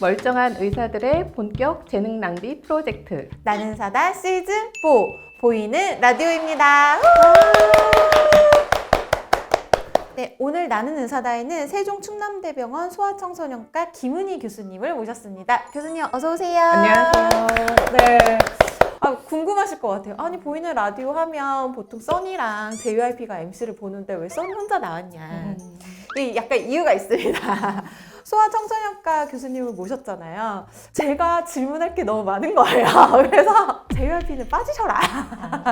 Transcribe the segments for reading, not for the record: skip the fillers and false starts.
멀쩡한 의사들의 본격 재능 낭비 프로젝트. 나는 사다 시즌 4 보이는 라디오입니다. 네, 오늘 나는 의사다에는 세종 충남대병원 소아청소년과 김은희 교수님을 모셨습니다. 교수님 어서 오세요. 안녕하세요. 네. 궁금하실 것 같아요. 아니 보이는 라디오 하면 보통 써니랑 JYP가 MC를 보는데 왜 써니 혼자 나왔냐. 약간 이유가 있습니다. 소아청소년과 교수님을 모셨잖아요. 제가 질문할 게 너무 많은 거예요. 그래서 JYP는 빠지셔라.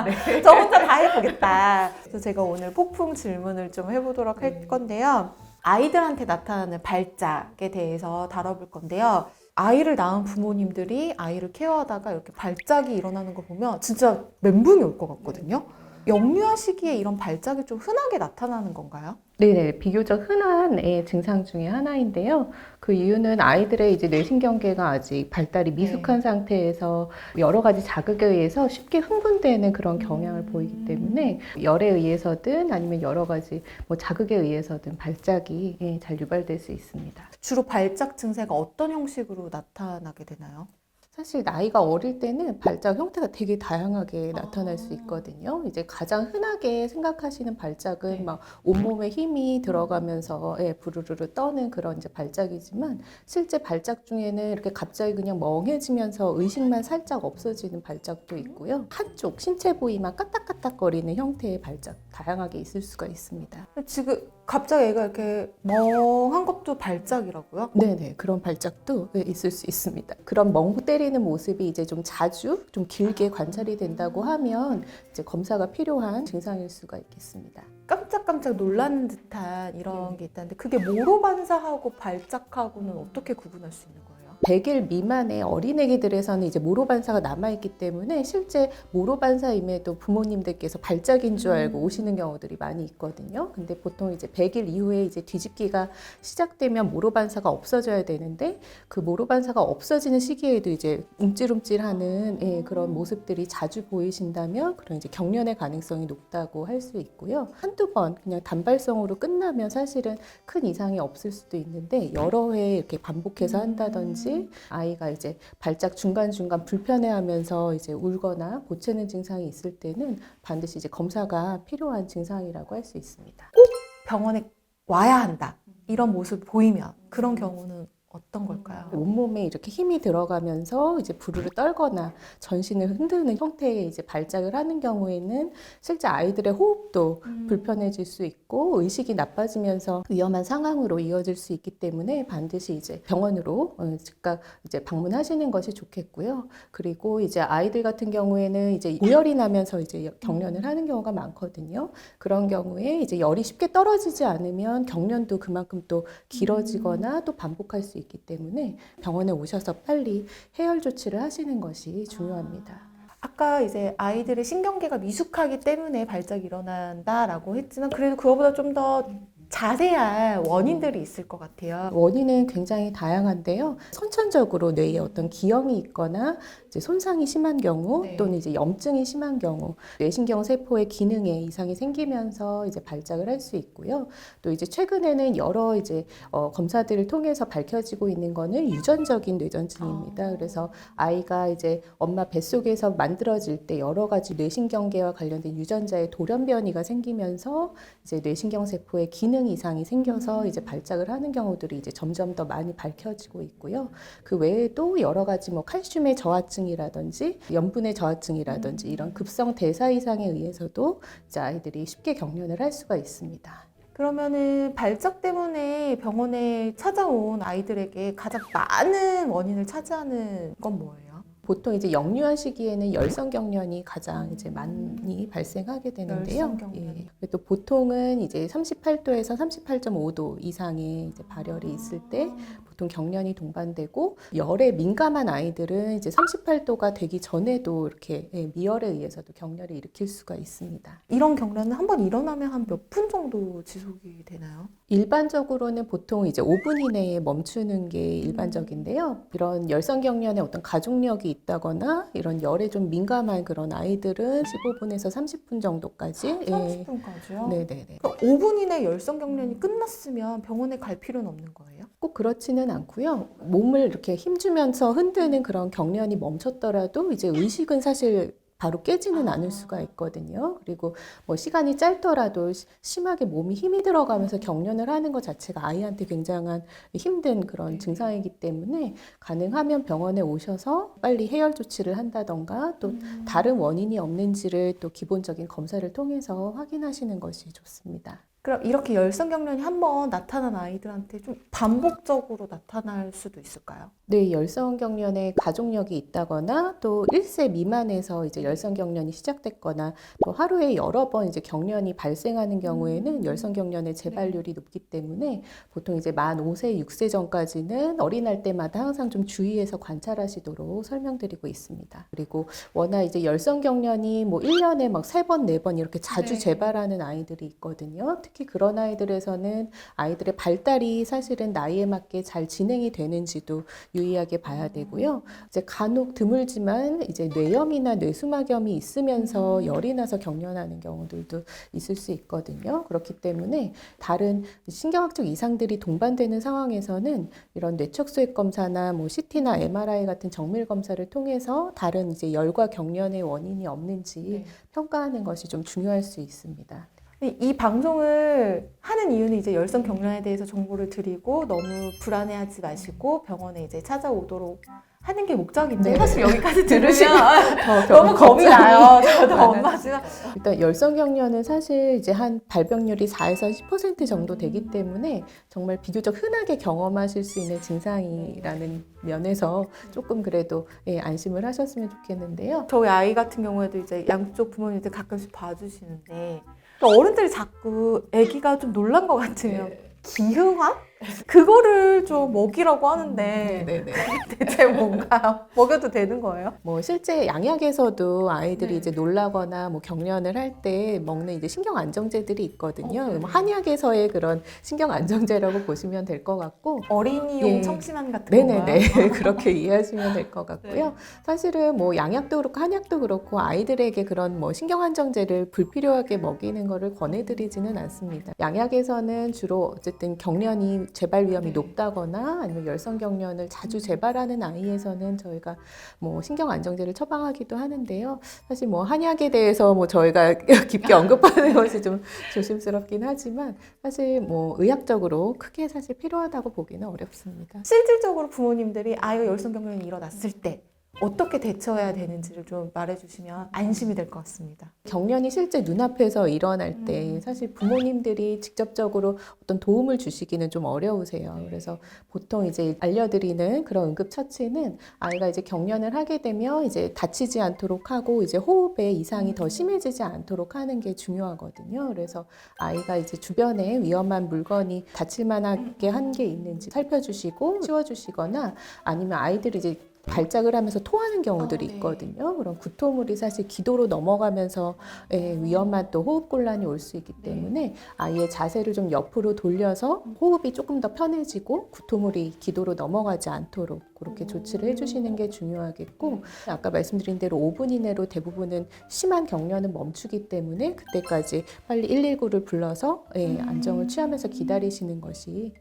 네. 저 혼자 다 해보겠다. 그래서 제가 오늘 폭풍 질문을 좀 해보도록 할 건데요. 아이들한테 나타나는 발작에 대해서 다뤄볼 건데요. 아이를 낳은 부모님들이 아이를 케어하다가 이렇게 발작이 일어나는 거 보면 진짜 멘붕이 올 것 같거든요. 영유아 시기에 이런 발작이 좀 흔하게 나타나는 건가요? 네네, 비교적 흔한 증상 중에 하나인데요. 그 이유는 아이들의 이제 뇌신경계가 아직 발달이 미숙한 상태에서 여러 가지 자극에 의해서 쉽게 흥분되는 그런 경향을 보이기 때문에 열에 의해서든 아니면 여러 가지 자극에 의해서든 발작이 잘 유발될 수 있습니다. 주로 발작 증세가 어떤 형식으로 나타나게 되나요? 사실 나이가 어릴 때는 발작 형태가 되게 다양하게 나타날 수 있거든요. 이제 가장 흔하게 생각하시는 발작은 막 온몸에 힘이 들어가면서 부르르르 떠는 그런 이제 발작이지만 실제 발작 중에는 이렇게 갑자기 그냥 멍해지면서 의식만 살짝 없어지는 발작도 있고요. 한쪽 신체 부위만 까딱까딱거리는 형태의 발작 다양하게 있을 수가 있습니다. 지금 갑자기 애가 이렇게 멍한 것도 발작이라고요? 네네, 그런 발작도 있을 수 있습니다. 그런 멍 때리는 모습이 이제 좀 자주, 좀 길게 관찰이 된다고 하면 이제 검사가 필요한 증상일 수가 있겠습니다. 깜짝깜짝 놀라는 듯한 이런 게 있다는데 그게 모로 반사하고 발작하고는 어떻게 구분할 수 있는 거예요? 100일 미만의 어린애기들에서는 이제 모로 반사가 남아있기 때문에 실제 모로 반사임에도 부모님들께서 발작인 줄 알고 오시는 경우들이 많이 있거든요. 근데 보통 이제 100일 이후에 이제 뒤집기가 시작되면 모로 반사가 없어져야 되는데 그 모로 반사가 없어지는 시기에도 이제 움찔움찔하는 그런 모습들이 자주 보이신다면 그런 이제 경련의 가능성이 높다고 할 수 있고요. 한두 번 그냥 단발성으로 끝나면 사실은 큰 이상이 없을 수도 있는데 여러 회 이렇게 반복해서 한다든지 아이가 이제 발작 중간중간 불편해하면서 이제 울거나 보채는 증상이 있을 때는 반드시 이제 검사가 필요한 증상이라고 할 수 있습니다. 꼭 병원에 와야 한다. 이런 모습 보이면 그런 경우는 어떤 걸까요? 온몸에 이렇게 힘이 들어가면서 이제 부르르 떨거나 전신을 흔드는 형태의 이제 발작을 하는 경우에는 실제 아이들의 호흡도 불편해질 수 있고 의식이 나빠지면서 위험한 상황으로 이어질 수 있기 때문에 반드시 이제 병원으로 즉각 이제 방문하시는 것이 좋겠고요. 그리고 이제 아이들 같은 경우에는 이제 고열이 나면서 이제 경련을 하는 경우가 많거든요. 그런 경우에 이제 열이 쉽게 떨어지지 않으면 경련도 그만큼 또 길어지거나 또 반복할 수 있기 때문에 병원에 오셔서 빨리 해열 조치를 하시는 것이 중요합니다. 아까 이제 아이들의 신경계가 미숙하기 때문에 발작이 일어난다라고 했지만 그래도 그거보다 좀 더 자세한 원인들이 있을 것 같아요. 원인은 굉장히 다양한데요. 선천적으로 뇌에 어떤 기형이 있거나 이제 손상이 심한 경우 또는 이제 염증이 심한 경우 뇌신경 세포의 기능에 이상이 생기면서 이제 발작을 할 수 있고요. 또 이제 최근에는 여러 이제 검사들을 통해서 밝혀지고 있는 거는 유전적인 뇌전증입니다. 그래서 아이가 이제 엄마 뱃속에서 만들어질 때 여러 가지 뇌신경계와 관련된 유전자의 돌연변이가 생기면서 이제 뇌신경 세포의 기능 이상이 생겨서 이제 발작을 하는 경우들이 이제 점점 더 많이 밝혀지고 있고요. 그 외에도 여러 가지 칼슘의 저하증이라든지 염분의 저하증이라든지 이런 급성 대사 이상에 의해서도 이제 아이들이 쉽게 경련을 할 수가 있습니다. 그러면은 발작 때문에 병원에 찾아온 아이들에게 가장 많은 원인을 차지하는 건 뭐예요? 보통 이제 영유아 시기에는 열성 경련이 가장 이제 많이 발생하게 되는데요. 열성 경련. 또 보통은 이제 38도에서 38.5도 이상의 이제 발열이 있을 때 보통 경련이 동반되고 열에 민감한 아이들은 이제 38도가 되기 전에도 이렇게 미열에 의해서도 경련을 일으킬 수가 있습니다. 이런 경련은 한번 일어나면 한 몇 분 정도 지속이 되나요? 일반적으로는 보통 이제 5분 이내에 멈추는 게 일반적인데요. 이런 열성 경련에 어떤 가족력이 있다거나 이런 열에 좀 민감한 그런 아이들은 15분에서 30분 정도까지 30분까지요? 네네네. 5분 이내 열성 경련이 끝났으면 병원에 갈 필요는 없는 거예요? 꼭 그렇지는 않고요. 몸을 이렇게 힘주면서 흔드는 그런 경련이 멈췄더라도 이제 의식은 사실 바로 깨지는 않을 수가 있거든요. 그리고 뭐 시간이 짧더라도 심하게 몸이 힘이 들어가면서 경련을 하는 것 자체가 아이한테 굉장한 힘든 그런 증상이기 때문에 가능하면 병원에 오셔서 빨리 해열 조치를 한다던가 또 다른 원인이 없는지를 또 기본적인 검사를 통해서 확인하시는 것이 좋습니다. 그럼 이렇게 열성 경련이 한번 나타난 아이들한테 좀 반복적으로 나타날 수도 있을까요? 네, 열성경련에 가족력이 있다거나 또 1세 미만에서 이제 열성경련이 시작됐거나 또 하루에 여러 번 이제 경련이 발생하는 경우에는 열성경련의 재발률이 높기 때문에 보통 이제 만 5세, 6세 전까지는 어린할 때마다 항상 좀 주의해서 관찰하시도록 설명드리고 있습니다. 그리고 워낙 이제 열성경련이 뭐 1년에 막 3번, 4번 이렇게 자주 재발하는 아이들이 있거든요. 특히 그런 아이들에서는 아이들의 발달이 사실은 나이에 맞게 잘 진행이 되는지도 유의하게 봐야 되고요. 이제 간혹 드물지만 이제 뇌염이나 뇌수막염이 있으면서 열이 나서 경련하는 경우들도 있을 수 있거든요. 그렇기 때문에 다른 신경학적 이상들이 동반되는 상황에서는 이런 뇌척수액 검사나 뭐 CT나 MRI 같은 정밀 검사를 통해서 다른 이제 열과 경련의 원인이 없는지 평가하는 것이 좀 중요할 수 있습니다. 이 방송을 하는 이유는 이제 열성 경련에 대해서 정보를 드리고 너무 불안해하지 마시고 병원에 이제 찾아오도록 하는 게 목적인데 네. 사실 여기까지 들으시면 더 너무 겁이 나요. 저도 엄마지만 일단 열성경련은 사실 이제 한 발병률이 4에서 10% 정도 되기 때문에 정말 비교적 흔하게 경험하실 수 있는 증상이라는 면에서 조금 그래도 안심을 하셨으면 좋겠는데요. 저희 아이 같은 경우에도 이제 양쪽 부모님들 가끔씩 봐주시는데 어른들이 자꾸 아기가 좀 놀란 것 같으면 기흥아? 그거를 좀 먹이라고 하는데 네네. 대체 뭔가요? 먹여도 되는 거예요? 뭐 실제 양약에서도 아이들이 이제 놀라거나 뭐 경련을 할 때 먹는 이제 신경 안정제들이 있거든요. 뭐 한약에서의 그런 신경 안정제라고 보시면 될 것 같고 어린이용 청심환 같은 건가요? 네네네. 그렇게 이해하시면 될 것 같고요. 사실은 뭐 양약도 그렇고 한약도 그렇고 아이들에게 그런 뭐 신경 안정제를 불필요하게 먹이는 거를 권해드리지는 않습니다. 양약에서는 주로 어쨌든 경련이 재발 위험이 높다거나 아니면 열성 경련을 자주 재발하는 아이에서는 저희가 뭐 신경 안정제를 처방하기도 하는데요. 사실 뭐 한약에 대해서 뭐 저희가 깊게 언급하는 것이 좀 조심스럽긴 하지만 사실 뭐 의학적으로 크게 사실 필요하다고 보기는 어렵습니다. 실질적으로 부모님들이 아이가 열성 경련이 일어났을 때 어떻게 대처해야 되는지를 좀 말해주시면 안심이 될 것 같습니다. 경련이 실제 눈앞에서 일어날 때 사실 부모님들이 직접적으로 어떤 도움을 주시기는 좀 어려우세요. 그래서 보통 이제 알려드리는 그런 응급처치는 아이가 이제 경련을 하게 되면 이제 다치지 않도록 하고 이제 호흡에 이상이 더 심해지지 않도록 하는 게 중요하거든요. 그래서 아이가 이제 주변에 위험한 물건이 다칠 만하게 한 게 있는지 살펴주시고 치워주시거나 아니면 아이들이 이제 발작을 하면서 토하는 경우들이 있거든요. 그런 구토물이 사실 기도로 넘어가면서 위험한 또 호흡곤란이 올 수 있기 때문에 아이의 자세를 좀 옆으로 돌려서 호흡이 조금 더 편해지고 구토물이 기도로 넘어가지 않도록 그렇게 조치를 해주시는 게 중요하겠고 아까 말씀드린 대로 5분 이내로 대부분은 심한 경련은 멈추기 때문에 그때까지 빨리 119를 불러서 안정을 취하면서 기다리시는 것이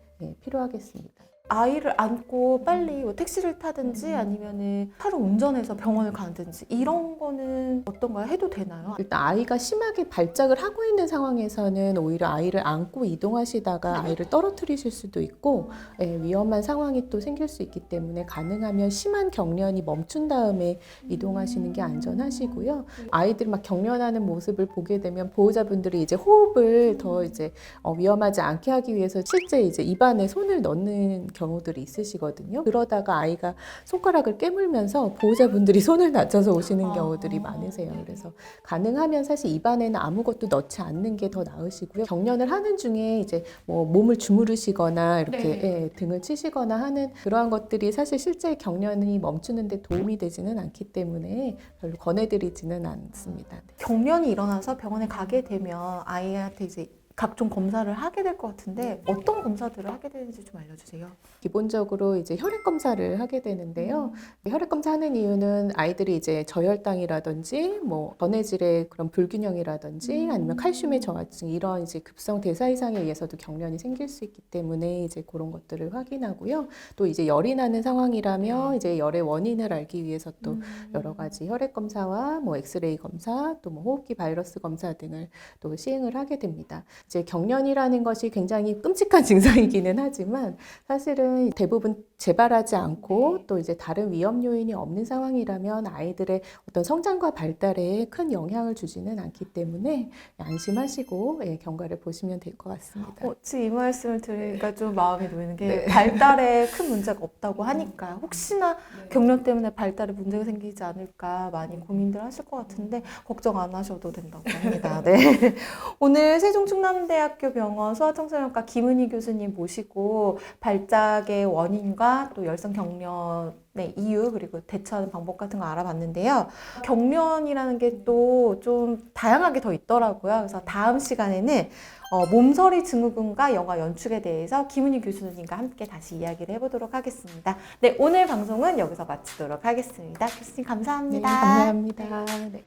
필요하겠습니다. 아이를 안고 빨리 뭐 택시를 타든지 아니면은 차를 운전해서 병원을 가든지 이런 거는 어떤가요? 해도 되나요? 일단 아이가 심하게 발작을 하고 있는 상황에서는 오히려 아이를 안고 이동하시다가 아이를 떨어뜨리실 수도 있고 위험한 상황이 또 생길 수 있기 때문에 가능하면 심한 경련이 멈춘 다음에 이동하시는 게 안전하시고요. 아이들 막 경련하는 모습을 보게 되면 보호자분들이 이제 호흡을 더 이제 위험하지 않게 하기 위해서 실제 이제 입안에 손을 넣는 경우들이 있으시거든요. 그러다가 아이가 손가락을 깨물면서 보호자분들이 손을 다쳐서 오시는 경우들이 많으세요. 그래서 가능하면 사실 입안에는 아무것도 넣지 않는 게 더 나으시고요. 경련을 하는 중에 이제 뭐 몸을 주무르시거나 이렇게 등을 치시거나 하는 그러한 것들이 사실 실제 경련이 멈추는데 도움이 되지는 않기 때문에 별로 권해드리지는 않습니다. 경련이 일어나서 병원에 가게 되면 아이한테 이제 각종 검사를 하게 될 것 같은데 어떤 검사들을 하게 되는지 좀 알려주세요. 기본적으로 이제 혈액 검사를 하게 되는데요. 혈액 검사하는 이유는 아이들이 이제 저혈당이라든지 뭐 전해질의 그런 불균형이라든지 아니면 칼슘의 저하증 이런 이제 급성 대사 이상에 의해서도 경련이 생길 수 있기 때문에 이제 그런 것들을 확인하고요. 또 이제 열이 나는 상황이라면 이제 열의 원인을 알기 위해서 또 여러 가지 혈액 검사와 뭐 엑스레이 검사 또 뭐 호흡기 바이러스 검사 등을 또 시행을 하게 됩니다. 이제 경련이라는 것이 굉장히 끔찍한 증상이기는 하지만 사실은 대부분 재발하지 않고 또 이제 다른 위험 요인이 없는 상황이라면 아이들의 어떤 성장과 발달에 큰 영향을 주지는 않기 때문에 안심하시고 예, 경과를 보시면 될 것 같습니다. 지금 이 말씀을 들으니까 좀 마음이 놓이는 게 발달에 큰 문제가 없다고 하니까 혹시나 경련 때문에 발달에 문제가 생기지 않을까 많이 고민들 하실 것 같은데 걱정 안 하셔도 된다고 합니다. 네. 오늘 세종충남대학교 병원 소아청소년과 김은희 교수님 모시고 발작의 원인과 또 열성 경련의 이유 그리고 대처하는 방법 같은 거 알아봤는데요. 경련이라는 게 또 좀 다양하게 더 있더라고요. 그래서 다음 시간에는 몸서리 증후군과 영화 연출에 대해서 김은희 교수님과 함께 다시 이야기를 해보도록 하겠습니다. 네, 오늘 방송은 여기서 마치도록 하겠습니다. 교수님 네, 감사합니다. 감사합니다. 네.